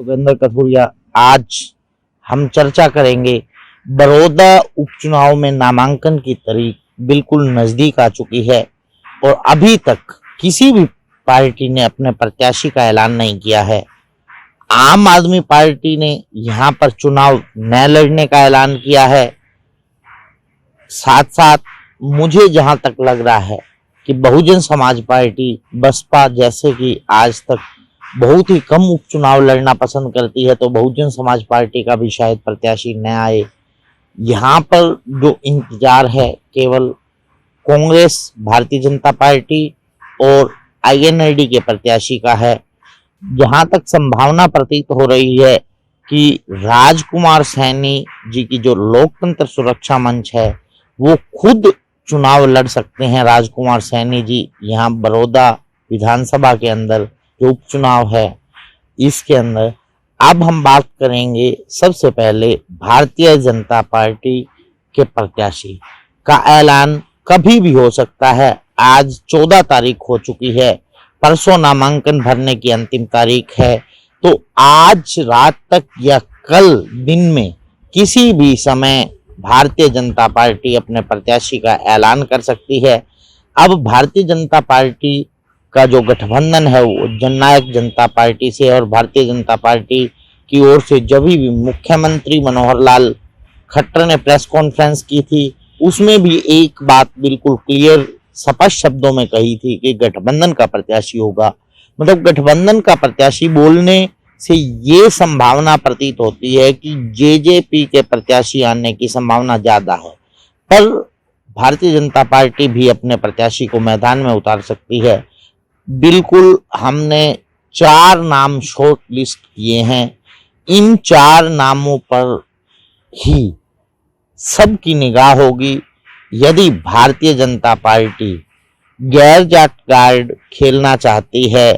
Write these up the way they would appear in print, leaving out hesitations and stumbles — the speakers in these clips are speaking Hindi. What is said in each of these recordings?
भूपेंद्र कथुरिया। आज हम चर्चा करेंगे बड़ौदा उपचुनाव में नामांकन की तारीख बिल्कुल नजदीक आ चुकी है और अभी तक किसी भी पार्टी ने अपने प्रत्याशी का ऐलान नहीं किया है। आम आदमी पार्टी ने यहां पर चुनाव न लड़ने का ऐलान किया है। साथ साथ मुझे जहां तक लग रहा है कि बहुजन समाज पार्टी बसपा जैसे कि आज तक बहुत ही कम उपचुनाव लड़ना पसंद करती है, तो बहुजन समाज पार्टी का भी शायद प्रत्याशी न आए। यहाँ पर जो इंतजार है केवल कांग्रेस, भारतीय जनता पार्टी और आईएनएलडी के प्रत्याशी का है। जहां तक संभावना प्रतीत हो रही है कि राजकुमार सैनी जी की जो लोकतंत्र सुरक्षा मंच है वो खुद चुनाव लड़ सकते हैं। राजकुमार सैनी जी यहाँ बड़ौदा विधानसभा के अंदर जो उपचुनाव है इसके अंदर। अब हम बात करेंगे सबसे पहले भारतीय जनता पार्टी के प्रत्याशी का ऐलान कभी भी हो सकता है। आज 14 तारीख हो चुकी है, परसों नामांकन भरने की अंतिम तारीख है, तो आज रात तक या कल दिन में किसी भी समय भारतीय जनता पार्टी अपने प्रत्याशी का ऐलान कर सकती है। अब भारतीय जनता पार्टी का जो गठबंधन है वो जननायक जनता पार्टी से और भारतीय जनता पार्टी की ओर से जब भी मुख्यमंत्री मनोहर लाल खट्टर ने प्रेस कॉन्फ्रेंस की थी उसमें भी एक बात बिल्कुल क्लियर स्पष्ट शब्दों में कही थी कि गठबंधन का प्रत्याशी होगा। मतलब गठबंधन का प्रत्याशी बोलने से ये संभावना प्रतीत होती है कि जेजेपी के प्रत्याशी आने की संभावना ज्यादा है, पर भारतीय जनता पार्टी भी अपने प्रत्याशी को मैदान में उतार सकती है। बिल्कुल हमने 4 नाम शॉर्ट लिस्ट किए हैं। इन 4 नामों पर ही सबकी निगाह होगी। यदि भारतीय जनता पार्टी गैर जाट कार्ड खेलना चाहती है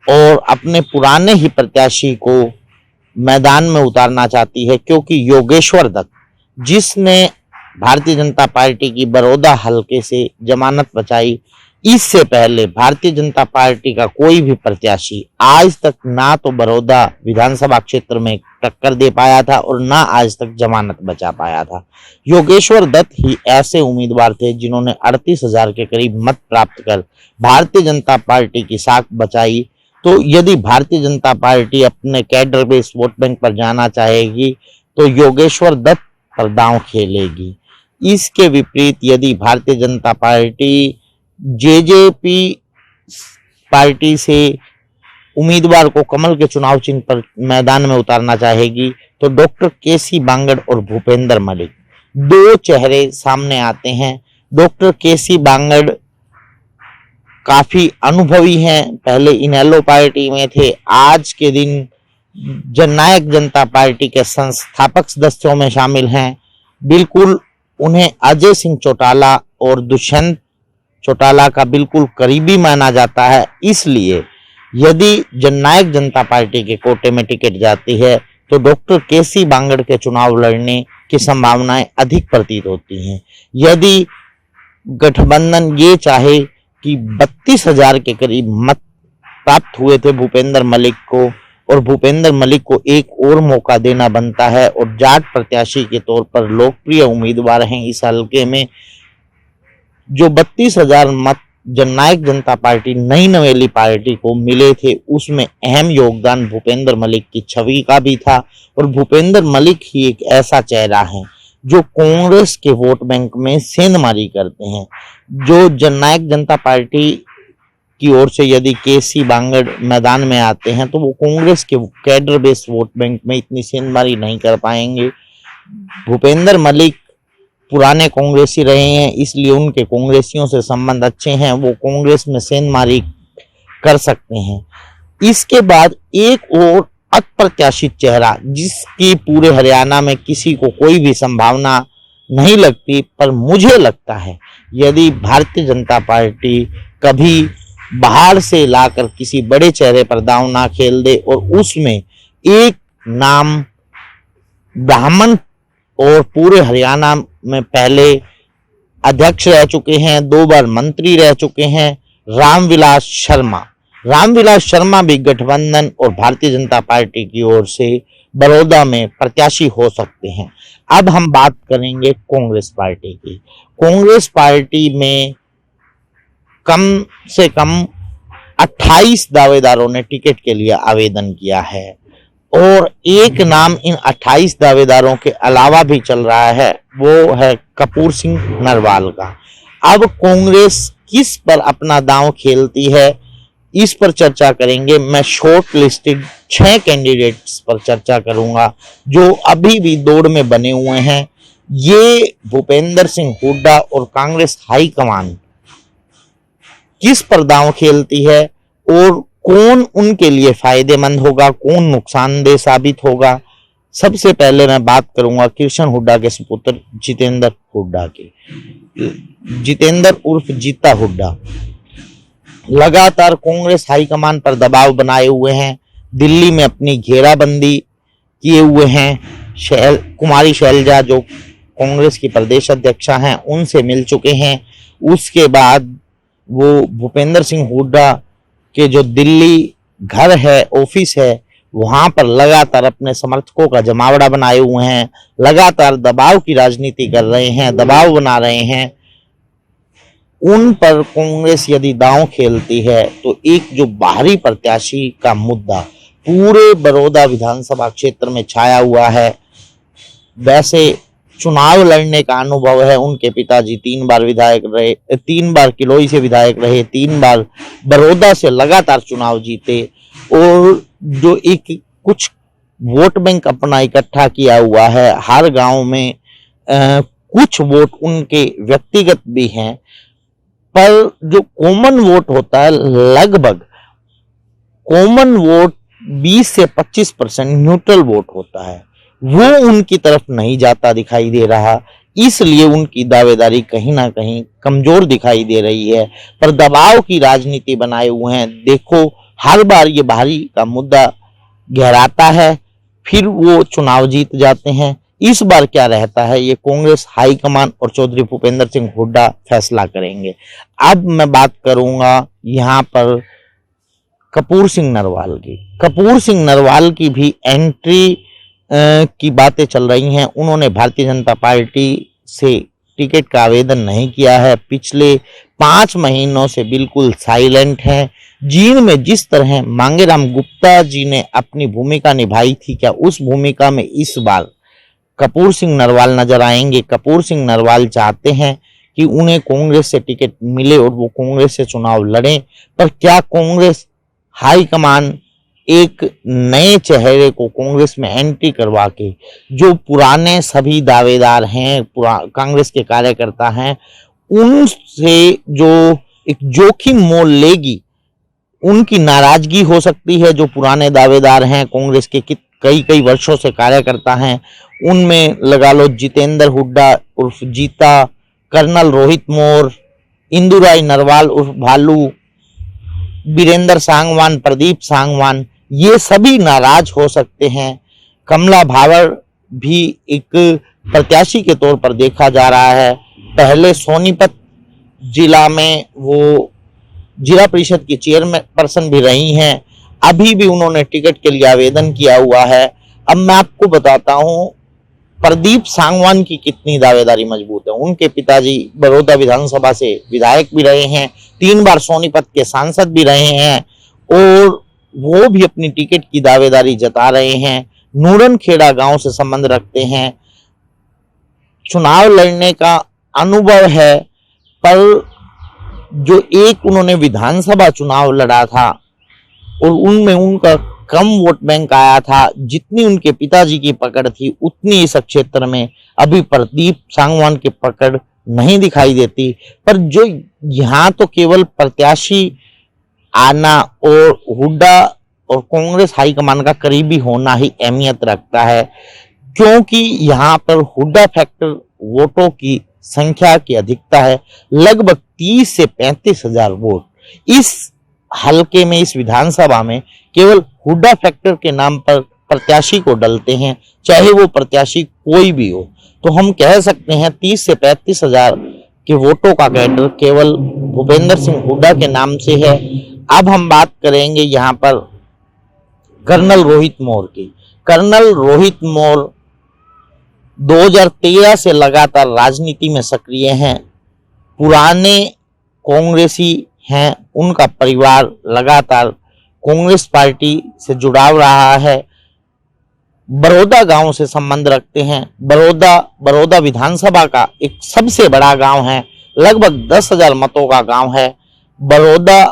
और अपने पुराने ही प्रत्याशी को मैदान में उतारना चाहती है, क्योंकि योगेश्वर दत्त जिसने भारतीय जनता पार्टी की बड़ौदा हलके से जमानत बचाई, इससे पहले भारतीय जनता पार्टी का कोई भी प्रत्याशी आज तक ना तो बड़ौदा विधानसभा क्षेत्र में टक्कर दे पाया था और ना आज तक जमानत बचा पाया था। योगेश्वर दत्त ही ऐसे उम्मीदवार थे जिन्होंने 38,000 के करीब मत प्राप्त कर भारतीय जनता पार्टी की साख बचाई। तो यदि भारतीय जनता पार्टी अपने कैडर बेस वोट बैंक पर जाना चाहेगी तो योगेश्वर दत्त पर दांव खेलेगी। इसके विपरीत यदि Bharatiya Janata party JJP party से उम्मीदवार को कमल के चुनाव चिन्ह पर मैदान में उतारना चाहेगी तो डॉक्टर केसी बांगड़ और भूपेंद्र मलिक 2 चेहरे सामने आते हैं। डॉक्टर केसी बांगड़ काफी अनुभवी हैं, पहले इनेलो पार्टी में थे, आज के दिन जननायक जनता पार्टी के संस्थापक सदस्यों में शामिल हैं। बिल्कुल उन्हें अजय सिंह चौटाला और दुष्यंत चौटाला का बिल्कुल करीबी माना जाता है। इसलिए यदि जननायक जनता पार्टी के कोटे में टिकट जाती है तो डॉक्टर केसी बांगड़ के चुनाव लड़ने की संभावनाएं अधिक प्रतीत होती हैं। यदि गठबंधन ये चाहे कि 32,000 के करीब मत प्राप्त हुए थे भूपेंद्र मलिक को और भूपेंद्र मलिक को एक और मौका देना बनता है और जाट प्रत्याशी के तौर पर लोकप्रिय उम्मीदवार हैं इस हलके में, जो 32,000 मत जननायक जनता पार्टी नई नवेली पार्टी को मिले थे उसमें अहम योगदान भूपेंद्र मलिक की छवि का भी था। और भूपेंद्र मलिक ही एक ऐसा चेहरा है जो कांग्रेस के वोट बैंक में सेंधमारी करते हैं। जो जननायक जनता पार्टी की ओर से यदि केसी बांगड़ मैदान में आते हैं तो वो कांग्रेस के कैडर बेस वोट बैंक में इतनी सेंधमारी नहीं कर पाएंगे। भूपेंद्र मलिक पुराने कांग्रेसी रहे हैं, इसलिए उनके कांग्रेसियों से संबंध अच्छे हैं, वो कांग्रेस में सेंधमारी कर सकते हैं। इसके बाद एक और अप्रत्याशित चेहरा जिसकी पूरे हरियाणा में किसी को कोई भी संभावना नहीं लगती, पर मुझे लगता है यदि भारतीय जनता पार्टी कभी बाहर से लाकर किसी बड़े चेहरे पर दांव ना खेल दे और उसमें एक नाम ब्राह्मण और पूरे हरियाणा में पहले अध्यक्ष रह चुके हैं, 2 बार मंत्री रह चुके हैं, रामविलास शर्मा, रामविलास शर्मा भी गठबंधन और भारतीय जनता पार्टी की ओर से बड़ौदा में प्रत्याशी हो सकते हैं। अब हम बात करेंगे कांग्रेस पार्टी की। कांग्रेस पार्टी में कम से कम 28 दावेदारों ने टिकट के लिए आवेदन किया है और एक नाम इन 28 दावेदारों के अलावा भी चल रहा है, वो है कपूर सिंह नरवाल का। अब कांग्रेस किस पर अपना दांव खेलती है, इस पर चर्चा करेंगे। मैं शॉर्ट लिस्टेड 6 कैंडिडेट्स पर चर्चा करूंगा जो अभी भी दौड़ में बने हुए हैं। ये भूपेंद्र सिंह हुड्डा और कांग्रेस हाईकमान किस पर दांव खेलती है और कौन उनके लिए फायदेमंद होगा, कौन नुकसानदेह साबित होगा। सबसे पहले मैं बात करूंगा कृष्ण हुड्डा के सुपुत्र जितेंद्र हुड्डा की। जितेंद्र उर्फ जीता हुड्डा लगातार कांग्रेस हाईकमान पर दबाव बनाए हुए हैं। दिल्ली में अपनी घेराबंदी किए हुए हैं। कुमारी शैलजा जो कांग्रेस की प्रदेश अध्यक्षा हैं उनसे मिल चुके हैं। उसके बाद वो भूपेंद्र सिंह हुड्डा के जो दिल्ली घर है, ऑफिस है, वहां पर लगातार अपने समर्थकों का जमावड़ा बनाए हुए हैं। लगातार दबाव की राजनीति कर रहे हैं, दबाव बना रहे हैं। उन पर कांग्रेस यदि दांव खेलती है तो एक जो बाहरी प्रत्याशी का मुद्दा पूरे बड़ौदा विधानसभा क्षेत्र में छाया हुआ है। वैसे चुनाव लड़ने का अनुभव है, उनके पिताजी 3 बार विधायक रहे, 3 बार किलोई से विधायक रहे, 3 बार बड़ौदा से लगातार चुनाव जीते और जो एक कुछ वोट बैंक अपना इकट्ठा किया हुआ है। हर गांव में कुछ वोट उनके व्यक्तिगत भी हैं, पर जो कॉमन वोट होता है लगभग कॉमन वोट 20 से 25% न्यूट्रल वोट होता है, वो उनकी तरफ नहीं जाता दिखाई दे रहा। इसलिए उनकी दावेदारी कहीं ना कहीं कमजोर दिखाई दे रही है। पर दबाव की राजनीति बनाए हुए हैं। देखो हर बार ये बाहरी का मुद्दा गहराता है, फिर वो चुनाव जीत जाते हैं। इस बार क्या रहता है ये कांग्रेस हाईकमान और चौधरी भूपेंद्र सिंह हुड्डा फैसला करेंगे। अब मैं बात करूंगा यहाँ पर कपूर सिंह नरवाल की। कपूर सिंह नरवाल की भी एंट्री की बातें चल रही हैं। उन्होंने भारतीय जनता पार्टी से टिकट का आवेदन नहीं किया है। पिछले 5 महीनों से बिल्कुल साइलेंट हैं। जींद में जिस तरह मांगेराम गुप्ता जी ने अपनी भूमिका निभाई थी, क्या उस भूमिका में इस बार कपूर सिंह नरवाल नजर आएंगे? कपूर सिंह नरवाल चाहते हैं कि उन्हें कांग्रेस से टिकट मिले और वो कांग्रेस से चुनाव लड़ें, पर क्या कांग्रेस हाईकमान एक नए चेहरे को कांग्रेस में एंट्री करवा के जो पुराने सभी दावेदार हैं, कांग्रेस के कार्यकर्ता हैं, उनसे जो एक जोखिम मोल लेगी? उनकी नाराजगी हो सकती है। जो पुराने दावेदार हैं, कांग्रेस के कई वर्षों से कार्यकर्ता हैं, उनमें लगा लो जितेंद्र हुड्डा उर्फ जीता, कर्नल रोहित मोर, इंदुराई नरवाल उर्फ भालू, बीरेंद्र सांगवान, प्रदीप सांगवान, ये सभी नाराज हो सकते हैं। कमला भावर भी एक प्रत्याशी के तौर पर देखा जा रहा है। पहले सोनीपत जिला में वो जिला परिषद की चेयरपर्सन भी रही हैं। अभी भी उन्होंने टिकट के लिए आवेदन किया हुआ है। अब मैं आपको बताता हूं प्रदीप सांगवान की कितनी दावेदारी मजबूत है। उनके पिताजी बड़ौदा विधानसभा से विधायक भी रहे हैं, 3 बार सोनीपत के सांसद भी रहे हैं और वो भी अपनी टिकट की दावेदारी जता रहे हैं। नूरन खेड़ा गांव से संबंध रखते हैं, चुनाव लड़ने का अनुभव है, पर जो एक उन्होंने विधानसभा चुनाव लड़ा था और उनमें उनका कम वोट बैंक आया था, जितनी उनके पिताजी की पकड़ थी उतनी इस क्षेत्र में अभी प्रदीप सांगवान की पकड़ नहीं दिखाई देती। पर जो यहाँ तो केवल प्रत्याशी आना और हुड्डा और कांग्रेस हाईकमान का करीबी होना ही अहमियत रखता है, क्योंकि यहाँ पर हुड्डा फैक्टर वोटों की संख्या की अधिकता है। लगभग 30 से 35 हजार वोट इस हलके में, इस विधानसभा में केवल हुड्डा फैक्टर के नाम पर प्रत्याशी को डलते हैं, चाहे वो प्रत्याशी कोई भी हो। तो हम कह सकते हैं 30 से 35 हजार के वोटों का कैडर केवल भूपेंद्र सिंह हुड्डा के नाम से है। अब हम बात करेंगे यहाँ पर कर्नल रोहित मोर की। कर्नल रोहित मोर 2013 से लगातार राजनीति में सक्रिय हैं। पुराने कांग्रेसी हैं, उनका परिवार लगातार कांग्रेस पार्टी से जुड़ाव रहा है। बड़ौदा गांव से संबंध रखते हैं। बड़ौदा विधानसभा का एक सबसे बड़ा गांव है, लगभग 10,000 मतों का गांव है। बड़ौदा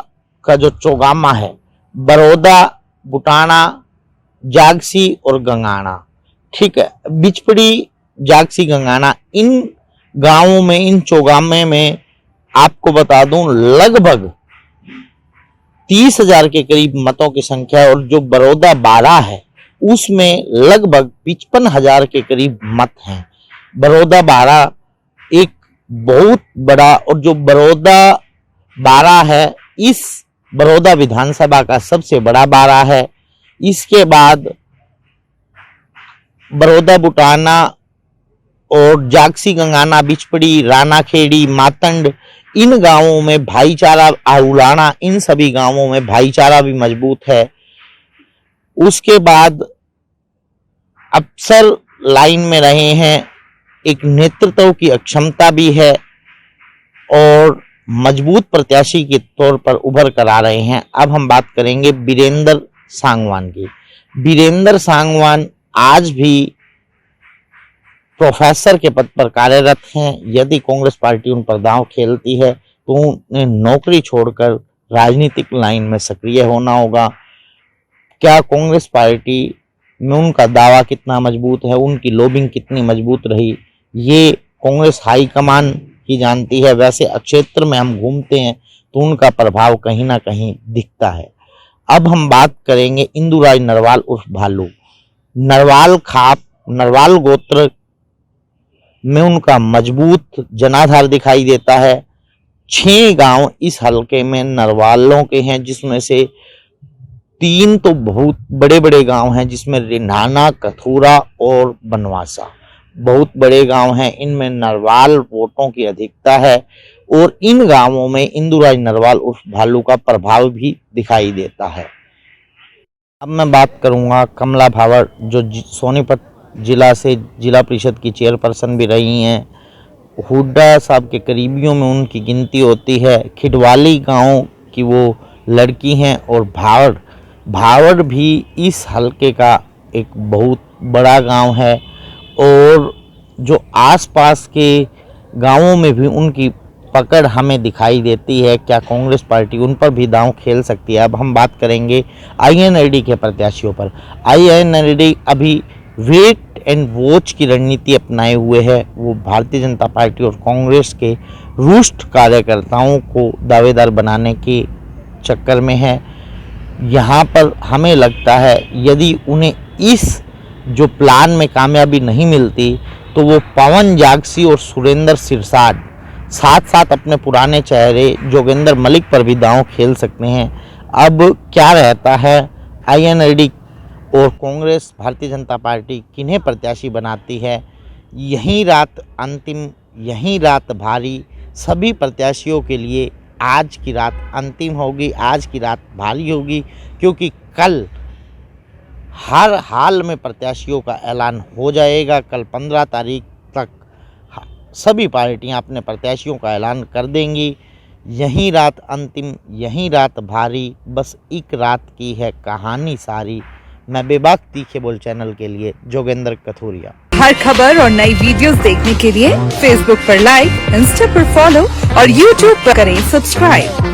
का जो चौगामा है, बड़ौदा, बुटाना, जागसी और गंगाना, ठीक है, बिचपड़ी, जागसी, गंगाना, इन गांवों में, इन चौगामे में आपको बता दूं लगभग 30,000 के करीब मतों की संख्या है। और जो बड़ौदा 12 है उसमें लगभग 55,000 के करीब मत हैं। बड़ौदा 12 एक बहुत बड़ा, और जो बड़ौदा 12 है इस बड़ौदा विधानसभा का सबसे बड़ा 12 है। इसके बाद बड़ौदा, बुटाना और जागसी, गंगाना, बिचपड़ी, रानाखेड़ी, मातंड, इन गांवों में भाईचारा, आउलाना, इन सभी गांवों में भाईचारा भी मजबूत है। उसके बाद अफसर लाइन में रहे हैं, एक नेतृत्व की अक्षमता भी है और मजबूत प्रत्याशी के तौर पर उभर कर आ रहे हैं। अब हम बात करेंगे वीरेंद्र सांगवान की। वीरेंद्र सांगवान आज भी प्रोफेसर के पद पर कार्यरत हैं। यदि कांग्रेस पार्टी उन पर दांव खेलती है तो उन्हें नौकरी छोड़कर राजनीतिक लाइन में सक्रिय होना होगा। क्या कांग्रेस पार्टी में उनका दावा कितना मजबूत है, उनकी लॉबिंग कितनी मजबूत रही, ये कांग्रेस हाईकमान ही जानती है। वैसे क्षेत्र में हम घूमते हैं तो उनका प्रभाव कहीं ना कहीं दिखता है। अब हम बात करेंगे इंदुराज नरवाल उर्फ भालू। नरवाल गोत्र में उनका मजबूत जनाधार दिखाई देता है। 6 गांव इस हलके में नरवालों के हैं, जिसमें से 3 तो बहुत बड़े बड़े गांव हैं, जिसमें रिन्हाना, कथूरा और बनवासा बहुत बड़े गांव हैं। इनमें नरवाल वोटों की अधिकता है और इन गांवों में इंदुराज नरवाल उर्फ भालू का प्रभाव भी दिखाई देता है। अब मैं बात करूंगा कमला भावर, जो सोनीपत जिला से जिला परिषद की चेयरपर्सन भी रही हैं। हुड्डा साहब के करीबियों में उनकी गिनती होती है। खिडवाली गांव की वो लड़की हैं और भावर भी इस हलके का एक बहुत बड़ा गांव है और जो आसपास के गांवों में भी उनकी पकड़ हमें दिखाई देती है। क्या कांग्रेस पार्टी उन पर भी दांव खेल सकती है? अब हम बात करेंगे आईएनएलडी के प्रत्याशियों पर। आईएनएलडी अभी वेट एंड वॉच की रणनीति अपनाए हुए है। वो भारतीय जनता पार्टी और कांग्रेस के रुष्ट कार्यकर्ताओं को दावेदार बनाने के चक्कर में है। यहाँ पर हमें लगता है यदि उन्हें इस जो प्लान में कामयाबी नहीं मिलती तो वो पवन जागसी और सुरेंद्र सिरसाट साथ साथ अपने पुराने चेहरे जोगेंद्र मलिक पर भी दांव खेल सकते हैं। अब क्या रहता है, आईएनएलडी और कांग्रेस, भारतीय जनता पार्टी किन्हें प्रत्याशी बनाती है? यही रात अंतिम, यही रात भारी सभी प्रत्याशियों के लिए आज की रात अंतिम होगी, आज की रात भारी होगी, क्योंकि कल हर हाल में प्रत्याशियों का ऐलान हो जाएगा। कल 15 तारीख तक सभी पार्टियां अपने प्रत्याशियों का ऐलान कर देंगी। यही रात अंतिम, यही रात भारी, बस एक रात की है कहानी सारी। मैं बेबाक तीखे बोल चैनल के लिए जोगेंद्र कथूरिया। हर खबर और नई वीडियोस देखने के लिए फेसबुक पर लाइक, इंस्टा पर फॉलो और यूट्यूब पर करें सब्सक्राइब।